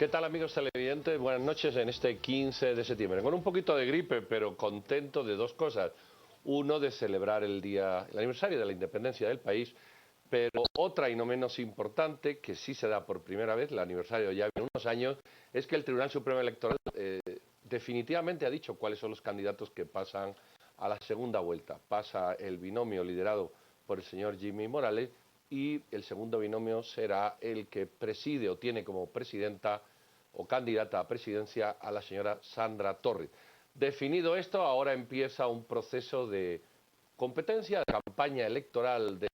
¿Qué tal, amigos televidentes? Buenas noches en este 15 de septiembre. Con un poquito de gripe, pero contento de dos cosas. Uno, de celebrar el aniversario de la independencia del país, pero otra y no menos importante, que sí se da por primera vez, el aniversario ya viene unos años, es que el Tribunal Supremo Electoral definitivamente ha dicho cuáles son los candidatos que pasan a la segunda vuelta. Pasa el binomio liderado por el señor Jimmy Morales y el segundo binomio será el que preside o tiene como presidenta o candidata a presidencia a la señora Sandra Torres. Definido esto, ahora empieza un proceso de competencia, de campaña electoral, de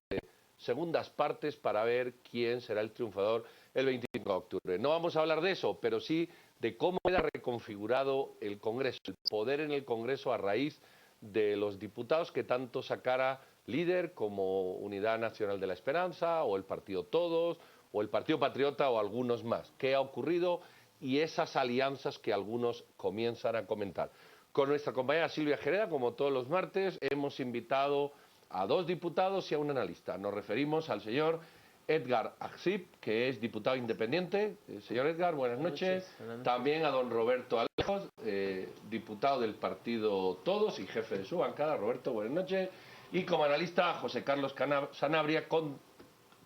segundas partes para ver quién será el triunfador el 25 de octubre. No vamos a hablar de eso, pero sí de cómo queda reconfigurado el Congreso, el poder en el Congreso a raíz de los diputados que tanto sacara Líder como Unidad Nacional de la Esperanza, o el Partido Todos, o el Partido Patriota, o algunos más. ¿Qué ha ocurrido? Y esas alianzas que algunos comienzan a comentar. Con nuestra compañera Silvia Jereda, como todos los martes, hemos invitado a dos diputados y a un analista. Nos referimos al señor Edgar Agsip, que es diputado independiente. Señor Edgar, buenas noches. También a don Roberto Alejos, diputado del Partido Todos y jefe de su bancada. Roberto, buenas noches. Y como analista, José Carlos Sanabria,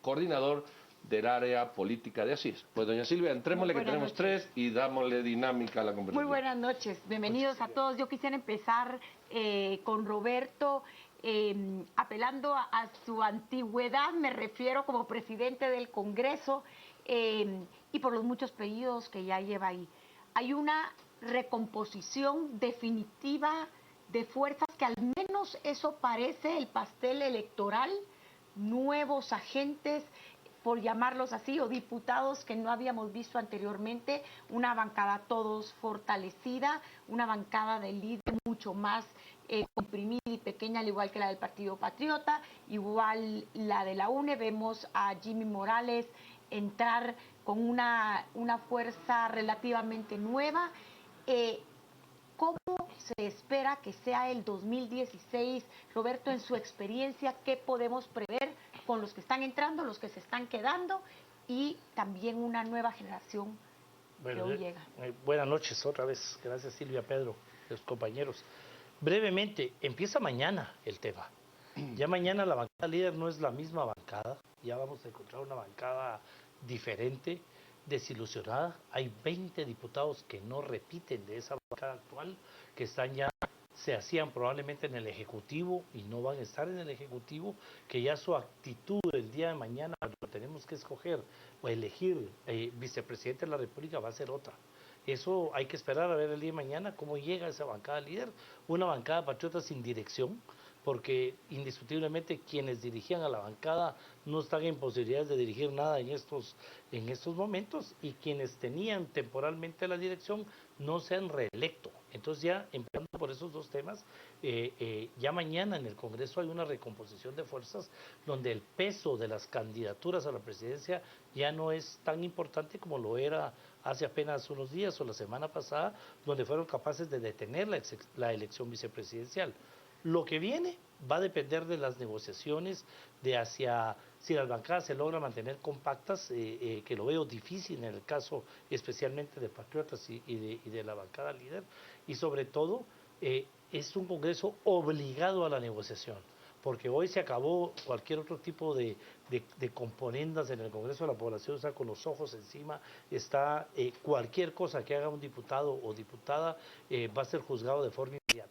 coordinador del área política de Asís. Pues doña Silvia, entrémosle que tenemos tres y dámosle dinámica a la conversación. Muy buenas noches, bienvenidos a todos. Yo quisiera empezar con Roberto, apelando a su antigüedad, me refiero como presidente del Congreso, y por los muchos periodos que ya lleva ahí. Hay una recomposición definitiva de fuerzas que al menos eso parece el pastel electoral, nuevos agentes, por llamarlos así, o diputados que no habíamos visto anteriormente, una bancada todos fortalecida, una bancada de líder mucho más comprimida y pequeña, al igual que la del Partido Patriota, igual la de la UNE. Vemos a Jimmy Morales entrar con una fuerza relativamente nueva. ¿Cómo se espera que sea el 2016? Roberto, en su experiencia, ¿qué podemos prever con los que están entrando, los que se están quedando y también una nueva generación que hoy llega? Buenas noches otra vez. Gracias, Silvia, Pedro, los compañeros. Brevemente, empieza mañana el tema. Ya mañana la bancada líder no es la misma bancada. Ya vamos a encontrar una bancada diferente, desilusionada. Hay 20 diputados que no repiten de esa bancada actual, que están ya, se hacían probablemente en el Ejecutivo y no van a estar en el Ejecutivo, que ya su actitud el día de mañana, cuando tenemos que escoger o elegir vicepresidente de la República, va a ser otra. Eso hay que esperar a ver el día de mañana cómo llega esa bancada líder, una bancada patriota sin dirección, porque indiscutiblemente quienes dirigían a la bancada no están en posibilidades de dirigir nada en estos momentos, y quienes tenían temporalmente la dirección no se han reelecto. Entonces, ya empezando por esos dos temas, ya mañana en el Congreso hay una recomposición de fuerzas donde el peso de las candidaturas a la presidencia ya no es tan importante como lo era hace apenas unos días o la semana pasada, donde fueron capaces de detener la elección vicepresidencial. Lo que viene va a depender de las negociaciones, de hacia si las bancadas se logran mantener compactas, que lo veo difícil en el caso especialmente de Patriotas y de la bancada líder, y sobre todo es un Congreso obligado a la negociación, porque hoy se acabó cualquier otro tipo de componendas en el Congreso. La población está con los ojos encima, está cualquier cosa que haga un diputado o diputada va a ser juzgado de forma inmediata.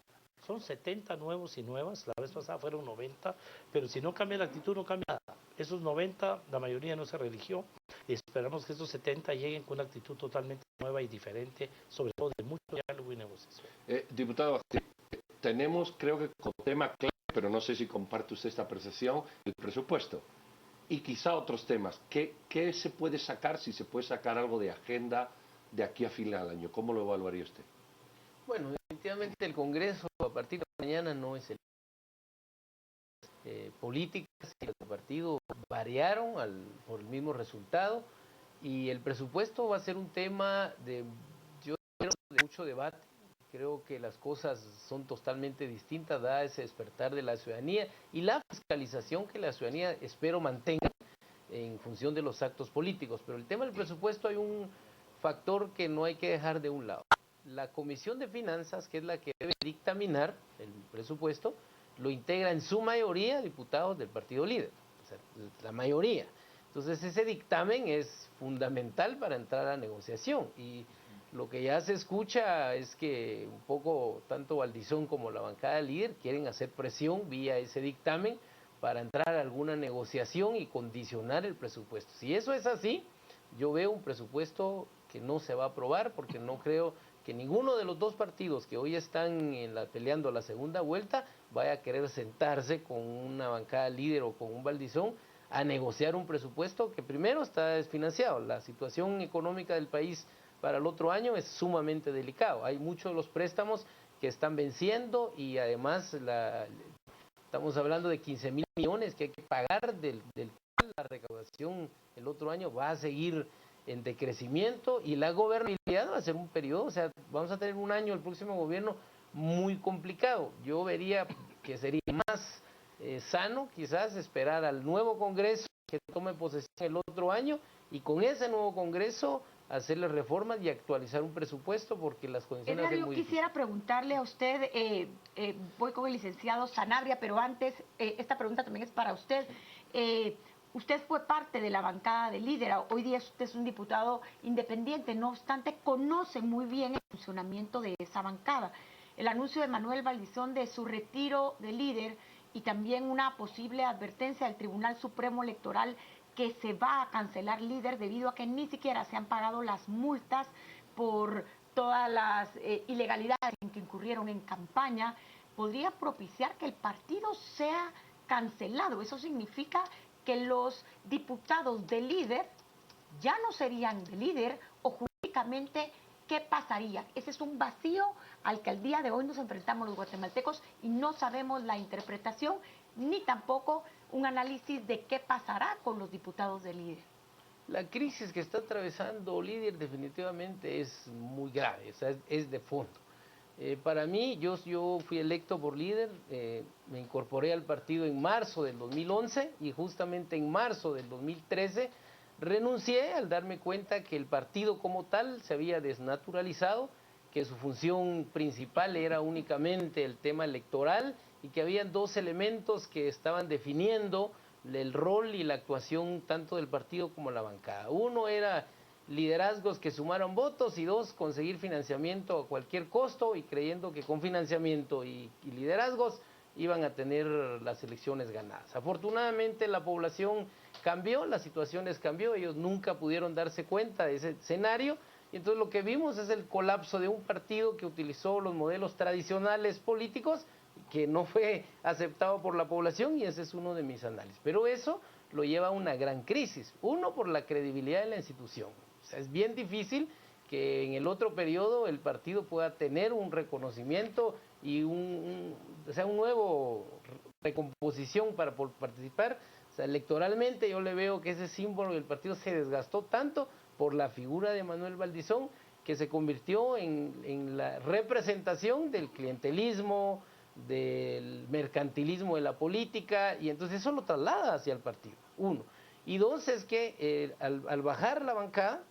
Son 70 nuevos y nuevas, la vez pasada fueron 90, pero si no cambia la actitud no cambia nada. Esos 90, la mayoría no se religió, y esperamos que esos 70 lleguen con una actitud totalmente nueva y diferente, sobre todo de mucho diálogo y negociación. Diputado, tenemos, creo que con tema clave, pero no sé si comparte usted esta percepción, el presupuesto. Y quizá otros temas. ¿Qué se puede sacar, si se puede sacar algo de agenda de aquí a final de año? ¿Cómo lo evaluaría usted? Bueno, definitivamente el Congreso a partir de mañana no es el políticas y el partido variaron por el mismo resultado, y el presupuesto va a ser un tema de mucho debate. Creo que las cosas son totalmente distintas, da ese despertar de la ciudadanía y la fiscalización que la ciudadanía espero mantenga en función de los actos políticos. Pero el tema del presupuesto hay un factor que no hay que dejar de un lado. La Comisión de Finanzas, que es la que debe dictaminar el presupuesto, lo integra en su mayoría diputados del partido líder, o sea, la mayoría. Entonces ese dictamen es fundamental para entrar a la negociación y lo que ya se escucha es que un poco tanto Valdizón como la bancada líder quieren hacer presión vía ese dictamen para entrar a alguna negociación y condicionar el presupuesto. Si eso es así, yo veo un presupuesto que no se va a aprobar porque no creo que ninguno de los dos partidos que hoy están peleando la segunda vuelta vaya a querer sentarse con una bancada líder o con un Valdizón a negociar un presupuesto que primero está desfinanciado. La situación económica del país para el otro año es sumamente delicado. Hay muchos de los préstamos que están venciendo y además estamos hablando de 15.000 millones que hay que pagar del cual la recaudación el otro año va a seguir en decrecimiento y la gobernabilidad va a ser un periodo, o sea, vamos a tener un año el próximo gobierno muy complicado. Yo vería que sería más sano quizás esperar al nuevo Congreso que tome posesión el otro año y con ese nuevo Congreso hacerle reformas y actualizar un presupuesto porque las condiciones son muy yo quisiera preguntarle a usted, voy con el licenciado Sanabria, pero antes, esta pregunta también es para usted. Usted fue parte de la bancada de líder, hoy día usted es un diputado independiente, no obstante conoce muy bien el funcionamiento de esa bancada. El anuncio de Manuel Valdizón de su retiro de líder y también una posible advertencia del Tribunal Supremo Electoral que se va a cancelar líder debido a que ni siquiera se han pagado las multas por todas las ilegalidades en que incurrieron en campaña, podría propiciar que el partido sea cancelado. Eso significa que los diputados de líder ya no serían de líder o jurídicamente, ¿qué pasaría? Ese es un vacío al que al día de hoy nos enfrentamos los guatemaltecos y no sabemos la interpretación ni tampoco un análisis de qué pasará con los diputados de líder. La crisis que está atravesando líder definitivamente es muy grave, o sea, es de fondo. Para mí, yo fui electo por líder, me incorporé al partido en marzo del 2011 y justamente en marzo del 2013 renuncié al darme cuenta que el partido como tal se había desnaturalizado, que su función principal era únicamente el tema electoral y que habían dos elementos que estaban definiendo el rol y la actuación tanto del partido como la bancada. Uno era liderazgos que sumaron votos y dos, conseguir financiamiento a cualquier costo y creyendo que con financiamiento y liderazgos iban a tener las elecciones ganadas. Afortunadamente la población cambió, las situaciones cambió, ellos nunca pudieron darse cuenta de ese escenario y entonces lo que vimos es el colapso de un partido que utilizó los modelos tradicionales políticos que no fue aceptado por la población y ese es uno de mis análisis. Pero eso lo lleva a una gran crisis. Uno, por la credibilidad de la institución. O sea, es bien difícil que en el otro periodo el partido pueda tener un reconocimiento y o sea, un nuevo recomposición para participar. O sea, electoralmente yo le veo que ese símbolo del partido se desgastó tanto por la figura de Manuel Valdizón que se convirtió en la representación del clientelismo, del mercantilismo de la política y entonces eso lo traslada hacia el partido, uno. Y dos es que al bajar la bancada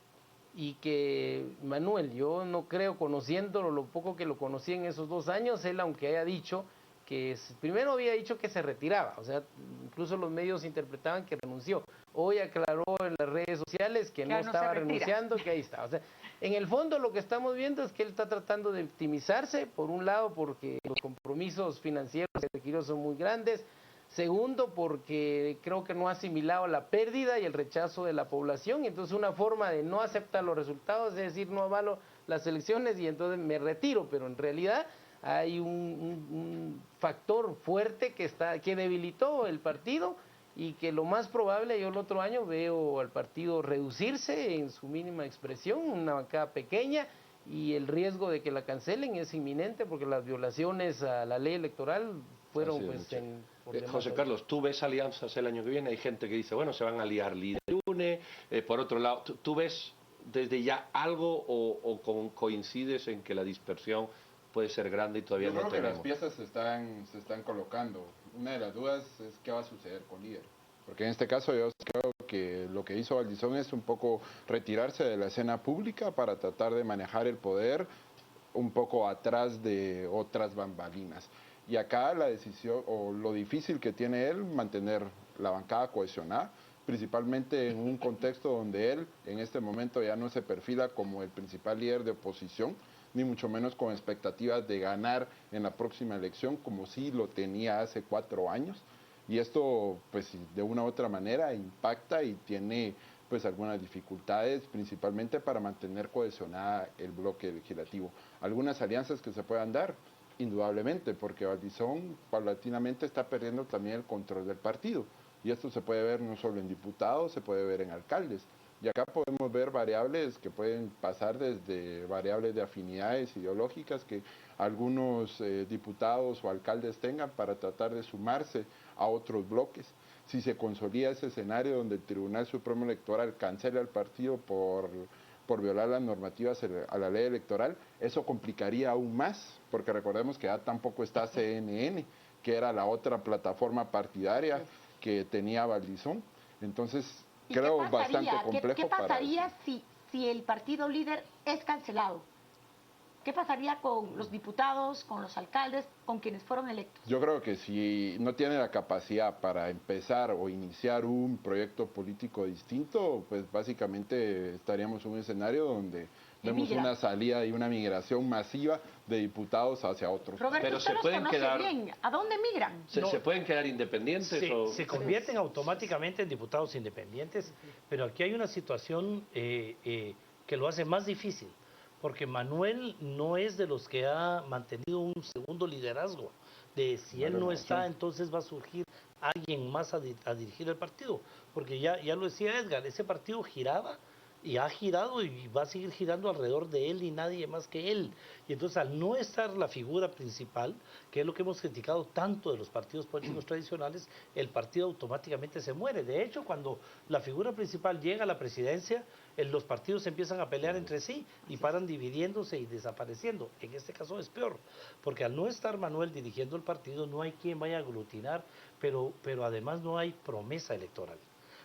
y que Manuel, yo no creo, conociéndolo, lo poco que lo conocí en esos 2 años, él aunque haya dicho que primero había dicho que se retiraba, o sea, incluso los medios interpretaban que renunció. Hoy aclaró en las redes sociales que no estaba renunciando, que ahí está. O sea, en el fondo lo que estamos viendo es que él está tratando de optimizarse, por un lado porque los compromisos financieros que adquirió son muy grandes, segundo porque creo que no ha asimilado la pérdida y el rechazo de la población, y entonces una forma de no aceptar los resultados es decir, no avalo las elecciones y entonces me retiro, pero en realidad hay un factor fuerte que debilitó el partido y que lo más probable, yo el otro año veo al partido reducirse en su mínima expresión, una bancada pequeña, y el riesgo de que la cancelen es inminente porque las violaciones a la ley electoral fueron José Carlos, ¿tú ves alianzas el año que viene? Hay gente que dice, bueno, se van a aliar líder UNE, por otro lado, ¿tú ves desde ya algo o coincides en que la dispersión puede ser grande y todavía no tenemos? Yo creo que las piezas se están colocando. Una de las dudas es qué va a suceder con líder. Porque en este caso yo creo que lo que hizo Valdizón es un poco retirarse de la escena pública para tratar de manejar el poder un poco atrás de otras bambalinas. Y acá la decisión o lo difícil que tiene él mantener la bancada cohesionada, principalmente en un contexto donde él en este momento ya no se perfila como el principal líder de oposición, ni mucho menos con expectativas de ganar en la próxima elección como sí lo tenía hace 4 años. Y esto, pues, de una u otra manera impacta y tiene, pues, algunas dificultades, principalmente para mantener cohesionada el bloque legislativo. Algunas alianzas que se puedan dar, indudablemente, porque Valdizón paulatinamente está perdiendo también el control del partido. Y esto se puede ver no solo en diputados, se puede ver en alcaldes. Y acá podemos ver variables que pueden pasar desde variables de afinidades ideológicas que algunos diputados o alcaldes tengan para tratar de sumarse a otros bloques. Si se consolida ese escenario donde el Tribunal Supremo Electoral cancela al partido por violar las normativas a la ley electoral, eso complicaría aún más, porque recordemos que ya tampoco está CNN, que era la otra plataforma partidaria que tenía Valdizón. Entonces, creo bastante complejo. ¿Qué pasaría si el partido líder es cancelado? ¿Qué pasaría con los diputados, con los alcaldes, con quienes fueron electos? Yo creo que si no tiene la capacidad para empezar o iniciar un proyecto político distinto, pues básicamente estaríamos en un escenario donde vemos una salida y una migración masiva de diputados hacia otros. Roberto, pero usted se pueden quedar bien. ¿A dónde migran? ¿Se pueden quedar independientes? Se convierten automáticamente en diputados independientes, pero aquí hay una situación que lo hace más difícil, porque Manuel no es de los que ha mantenido un segundo liderazgo, de si él no está, entonces va a surgir alguien más a dirigir el partido, porque ya lo decía Edgar, ese partido giraba y ha girado y va a seguir girando alrededor de él y nadie más que él. Y entonces al no estar la figura principal, que es lo que hemos criticado tanto de los partidos políticos tradicionales, el partido automáticamente se muere. De hecho, cuando la figura principal llega a la presidencia, los partidos empiezan a pelear entre sí y paran dividiéndose y desapareciendo. En este caso es peor, porque al no estar Manuel dirigiendo el partido, no hay quien vaya a aglutinar, pero además no hay promesa electoral.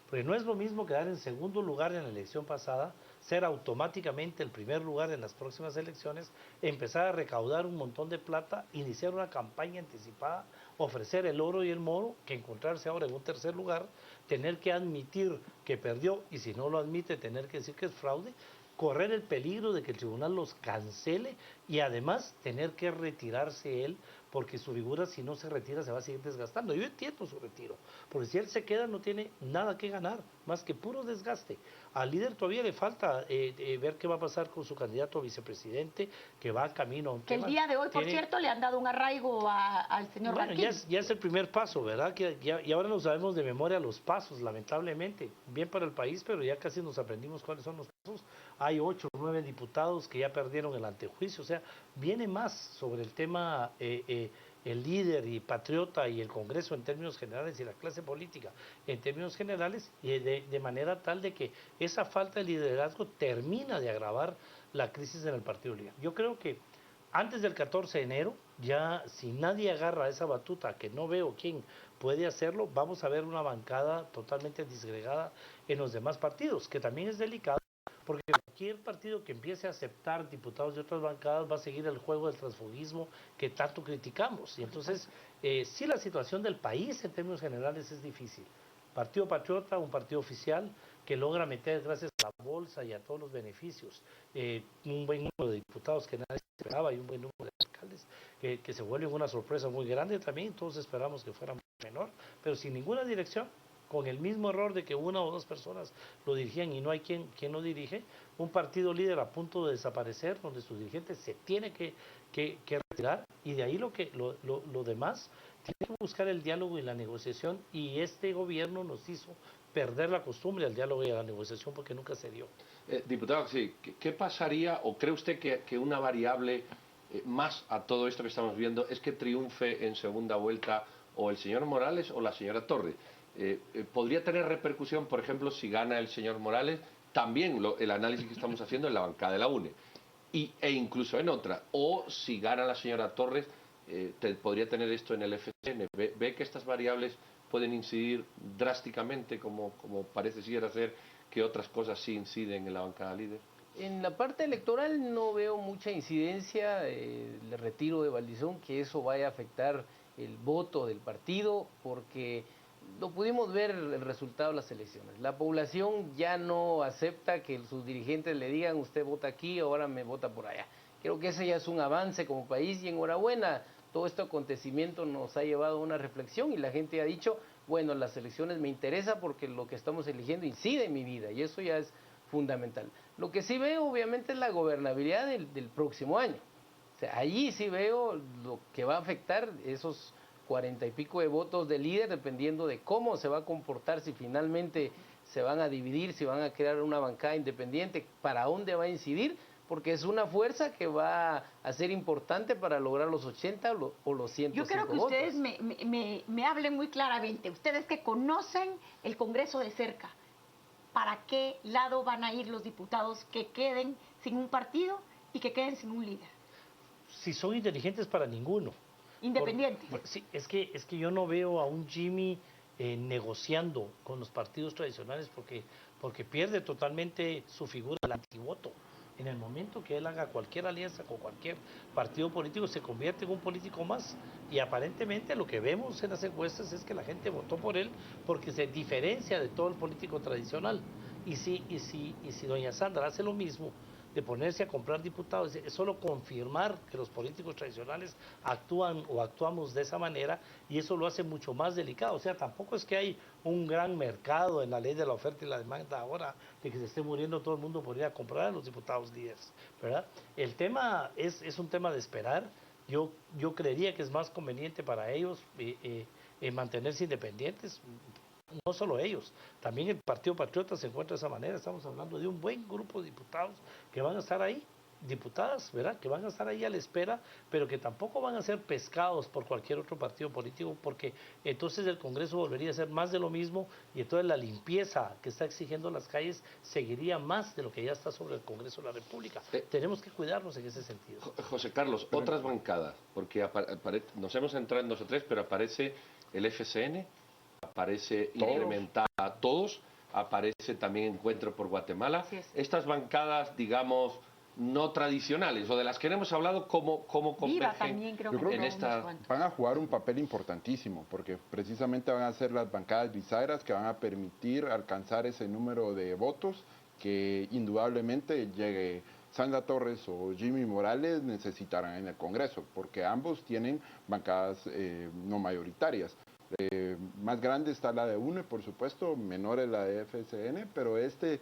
Porque no es lo mismo quedar en segundo lugar en la elección pasada, ser automáticamente el primer lugar en las próximas elecciones, empezar a recaudar un montón de plata, iniciar una campaña anticipada, ofrecer el oro y el moro, que encontrarse ahora en un tercer lugar, tener que admitir que perdió y si no lo admite tener que decir que es fraude, correr el peligro de que el tribunal los cancele y además tener que retirarse él, porque su figura si no se retira se va a seguir desgastando. Yo entiendo su retiro, porque si él se queda no tiene nada que ganar, más que puro desgaste. Al líder todavía le falta ver qué va a pasar con su candidato a vicepresidente, que va camino a un tema. Que el día de hoy, por cierto, le han dado un arraigo al señor Bueno, Martín. ya es el primer paso, ¿verdad? Y ahora no sabemos de memoria los pasos, lamentablemente. Bien para el país, pero ya casi nos aprendimos cuáles son los pasos. Hay 8 o 9 diputados que ya perdieron el antejuicio, o sea, viene más sobre el tema el líder y patriota y el Congreso en términos generales y la clase política en términos generales, y de manera tal de que esa falta de liderazgo termina de agravar la crisis en el Partido Liga. Yo creo que antes del 14 de enero, ya si nadie agarra esa batuta, que no veo quién puede hacerlo, vamos a ver una bancada totalmente disgregada en los demás partidos, que también es delicado, porque cualquier partido que empiece a aceptar diputados de otras bancadas va a seguir el juego del transfugismo que tanto criticamos. Y entonces, sí, la situación del país en términos generales es difícil. Partido Patriota, un partido oficial que logra meter gracias a la bolsa y a todos los beneficios un buen número de diputados que nadie esperaba y un buen número de alcaldes que se vuelve una sorpresa muy grande también. Todos esperamos que fuera menor, pero sin ninguna dirección, con el mismo error de que una o dos personas lo dirigían y no hay quien lo dirige, un partido líder a punto de desaparecer, donde su dirigente se tiene que retirar, y de ahí lo demás, tiene que buscar el diálogo y la negociación, y este gobierno nos hizo perder la costumbre al diálogo y a la negociación porque nunca se dio. Diputado, sí, ¿qué pasaría, o cree usted que una variable más a todo esto que estamos viendo es que triunfe en segunda vuelta o el señor Morales o la señora Torres? ¿Podría tener repercusión, por ejemplo, si gana el señor Morales, también el análisis que estamos haciendo en la bancada de la UNE, e incluso en otra? O si gana la señora Torres, podría tener esto en el FCN. ¿Ve que estas variables pueden incidir drásticamente como parece ser que otras cosas sí inciden en la bancada líder? En la parte electoral no veo mucha incidencia, el retiro de Valdizón, que eso vaya a afectar el voto del partido, porque lo pudimos ver el resultado de las elecciones. La población ya no acepta que sus dirigentes le digan usted vota aquí, ahora me vota por allá. Creo que ese ya es un avance como país y enhorabuena. Todo este acontecimiento nos ha llevado a una reflexión y la gente ha dicho, bueno, las elecciones me interesa porque lo que estamos eligiendo incide en mi vida y eso ya es fundamental. Lo que sí veo obviamente es la gobernabilidad del próximo año. O sea, allí sí veo lo que va a afectar esos 40 y pico de votos de líder, dependiendo de cómo se va a comportar, si finalmente se van a dividir, si van a crear una bancada independiente, para dónde va a incidir, porque es una fuerza que va a ser importante para lograr los 80 o los 105 Yo quiero que votos. ustedes me hablen muy claramente, ustedes que conocen el Congreso de cerca, ¿para qué lado van a ir los diputados que queden sin un partido y que queden sin un líder? Si son inteligentes, para ninguno. Independientes. Sí, es que yo no veo a un Jimmy negociando con los partidos tradicionales porque pierde totalmente su figura del antivoto. En el momento que él haga cualquier alianza con cualquier partido político, se convierte en un político más. Y aparentemente lo que vemos en las encuestas es que la gente votó por él porque se diferencia de todo el político tradicional. Y si doña Sandra hace lo mismo, de ponerse a comprar diputados, es solo confirmar que los políticos tradicionales actúan o actuamos de esa manera, y eso lo hace mucho más delicado. O sea, tampoco es que hay un gran mercado en la ley de la oferta y la demanda ahora, de que se esté muriendo todo el mundo por ir a comprar a los diputados líderes, ¿verdad? El tema es un tema de esperar. Yo creería que es más conveniente para ellos mantenerse independientes. No solo ellos, también el Partido Patriota se encuentra de esa manera. Estamos hablando de un buen grupo de diputados que van a estar ahí, diputadas, ¿verdad? Que van a estar ahí a la espera, pero que tampoco van a ser pescados por cualquier otro partido político, porque entonces el Congreso volvería a ser más de lo mismo, y entonces la limpieza que está exigiendo las calles seguiría más de lo que ya está sobre el Congreso de la República. Tenemos que cuidarnos en ese sentido. José Carlos, otras bancadas, porque nos hemos entrado en 2 o 3, pero aparece el FCN, aparece Implementar a Todos, aparece también Encuentro por Guatemala. Estas bancadas, digamos, no tradicionales, o de las que no hemos hablado, ¿cómo convergen también creo que en esta? Van a jugar un papel importantísimo, porque precisamente van a ser las bancadas bisagras que van a permitir alcanzar ese número de votos que indudablemente llegue Sandra Torres o Jimmy Morales necesitarán en el Congreso, porque ambos tienen bancadas no mayoritarias. Más grande está la de UNE, por supuesto, menor es la de FCN, pero este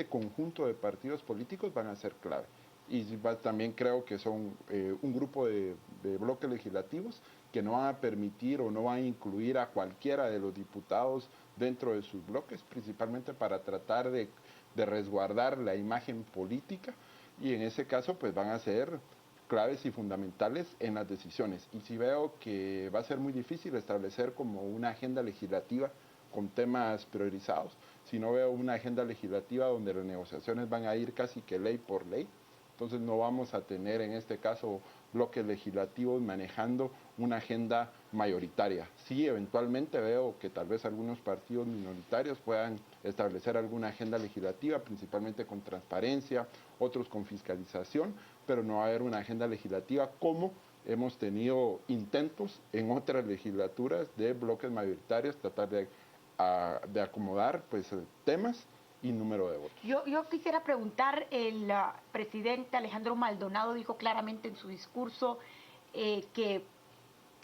conjunto de partidos políticos van a ser clave. Y también creo que son un grupo de bloques legislativos que no van a permitir o no van a incluir a cualquiera de los diputados dentro de sus bloques, principalmente para tratar de resguardar la imagen política, y en ese caso pues van a ser claves y fundamentales en las decisiones. Y si veo que va a ser muy difícil establecer como una agenda legislativa con temas priorizados, si no veo una agenda legislativa donde las negociaciones van a ir casi que ley por ley, entonces no vamos a tener en este caso bloques legislativos manejando una agenda mayoritaria. Sí, eventualmente veo que tal vez algunos partidos minoritarios puedan establecer alguna agenda legislativa, principalmente con transparencia, otros con fiscalización, pero no va a haber una agenda legislativa como hemos tenido intentos en otras legislaturas de bloques mayoritarios, tratar de acomodar pues temas y número de votos. Yo quisiera preguntar, el presidente Alejandro Maldonado dijo claramente en su discurso que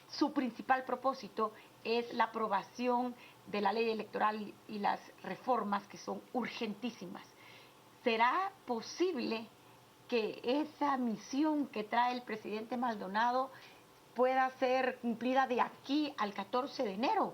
su principal propósito es la aprobación de la ley electoral y las reformas que son urgentísimas. ¿Será posible que esa misión que trae el presidente Maldonado pueda ser cumplida de aquí al 14 de enero?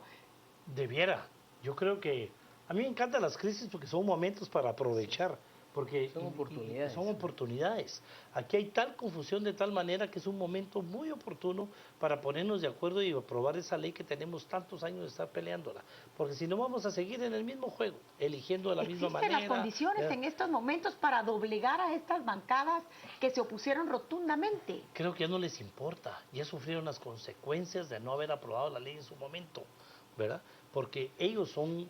Debiera. Yo creo que a mí me encantan las crisis porque son momentos para aprovechar, porque son oportunidades. Son oportunidades. Aquí hay tal confusión de tal manera que es un momento muy oportuno para ponernos de acuerdo y aprobar esa ley que tenemos tantos años de estar peleándola, porque si no vamos a seguir en el mismo juego, eligiendo de la misma manera. ¿Existen las condiciones en estos momentos para doblegar a estas bancadas que se opusieron rotundamente? Creo que ya no les importa, ya sufrieron las consecuencias de no haber aprobado la ley en su momento, ¿verdad? porque ellos son,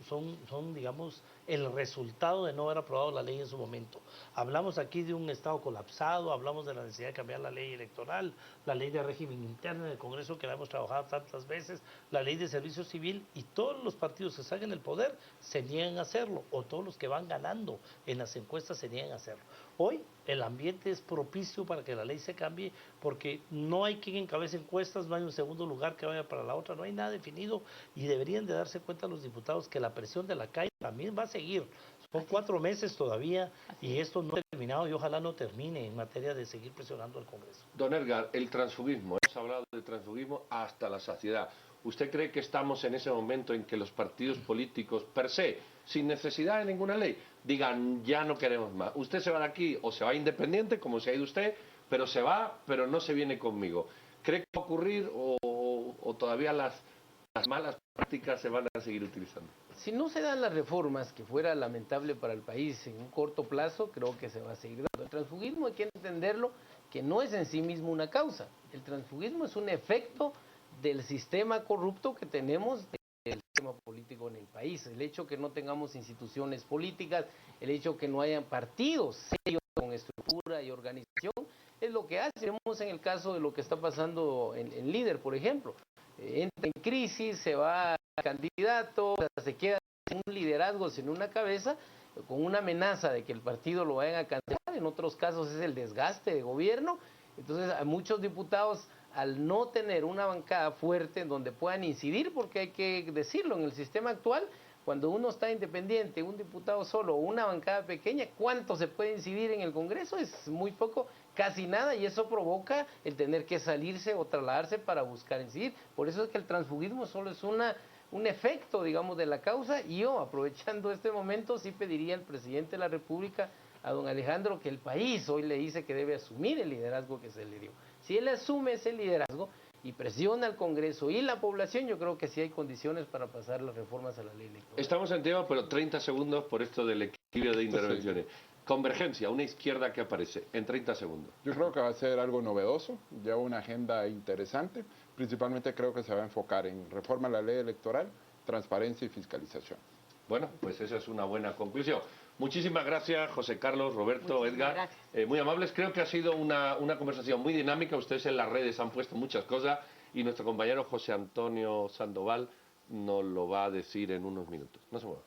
digamos, el resultado de no haber aprobado la ley en su momento. Hablamos aquí de un Estado colapsado, hablamos de la necesidad de cambiar la ley electoral, la ley de régimen interno en el Congreso que la hemos trabajado tantas veces, la ley de servicio civil, y todos los partidos que están en el poder se niegan a hacerlo, o todos los que van ganando en las encuestas se niegan a hacerlo. Hoy el ambiente es propicio para que la ley se cambie, porque no hay quien encabece encuestas, no hay un segundo lugar que vaya para la otra, no hay nada definido, y deberían de darse cuenta los diputados que la presión de la calle también va a seguir. Son 4 meses todavía y esto no ha terminado y ojalá no termine en materia de seguir presionando al Congreso. Don Edgar, el transfugismo, hemos hablado del transfugismo hasta la saciedad. ¿Usted cree que estamos en ese momento en que los partidos políticos, per se, sin necesidad de ninguna ley, digan ya no queremos más? Usted se va de aquí o se va independiente, como se ha ido usted, pero se va, pero no se viene conmigo. ¿Cree que va a ocurrir o todavía las malas prácticas se van a seguir utilizando? Si no se dan las reformas, que fuera lamentable para el país en un corto plazo, creo que se va a seguir dando. El transfugismo hay que entenderlo que no es en sí mismo una causa. El transfugismo es un efecto del sistema corrupto que tenemos, del sistema político en el país. El hecho que no tengamos instituciones políticas, el hecho que no hayan partidos serios con estructura y organización, es lo que hace. Vemos en el caso de lo que está pasando en Líder, por ejemplo. Entra en crisis, se va al candidato, se queda sin un liderazgo, sin una cabeza, con una amenaza de que el partido lo vayan a cancelar. En otros casos es el desgaste de gobierno. Entonces a muchos diputados, al no tener una bancada fuerte en donde puedan incidir, porque hay que decirlo, en el sistema actual, cuando uno está independiente, un diputado solo o una bancada pequeña, ¿cuánto se puede incidir en el Congreso? Es muy poco, casi nada, y eso provoca el tener que salirse o trasladarse para buscar incidir. Por eso es que el transfugismo solo es un efecto, digamos, de la causa, y yo, aprovechando este momento, sí pediría al presidente de la República, a don Alejandro, que el país hoy le dice que debe asumir el liderazgo que se le dio. Si él asume ese liderazgo y presiona al Congreso y la población, yo creo que sí hay condiciones para pasar las reformas a la ley electoral. Estamos en tema, pero 30 segundos por esto del equilibrio de intervenciones. Convergencia, una izquierda que aparece en 30 segundos. Yo creo que va a ser algo novedoso, ya una agenda interesante. Principalmente creo que se va a enfocar en reforma a la ley electoral, transparencia y fiscalización. Bueno, pues esa es una buena conclusión. Muchísimas gracias, José Carlos, Roberto, Muchísimas Edgar. gracias. Muy amables. Creo que ha sido una conversación muy dinámica. Ustedes en las redes han puesto muchas cosas y nuestro compañero José Antonio Sandoval nos lo va a decir en unos minutos. No se mueva.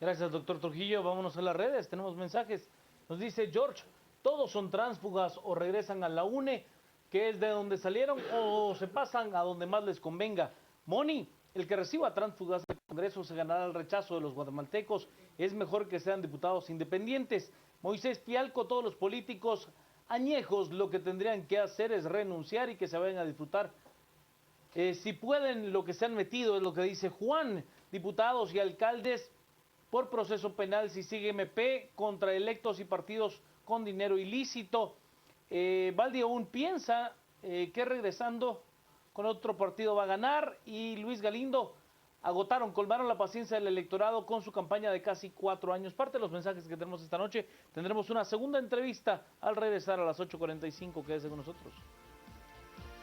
Gracias, doctor Trujillo. Vámonos a las redes. Tenemos mensajes. Nos dice George, todos son tránsfugas o regresan a la UNE, que es de donde salieron, o se pasan a donde más les convenga. Moni, el que reciba tránsfugas del Congreso se ganará el rechazo de los guatemaltecos. Es mejor que sean diputados independientes. Moisés Pialco, todos los políticos añejos lo que tendrían que hacer es renunciar y que se vayan a disfrutar. Si pueden, lo que se han metido es lo que dice Juan, diputados y alcaldes por proceso penal si sigue MP contra electos y partidos con dinero ilícito. Valdi aún piensa que regresando con otro partido va a ganar. Y Luis Galindo, colmaron la paciencia del electorado con su campaña de casi 4 años. Parte de los mensajes que tenemos esta noche. Tendremos una segunda entrevista al regresar a las 8:45. Quédese con nosotros.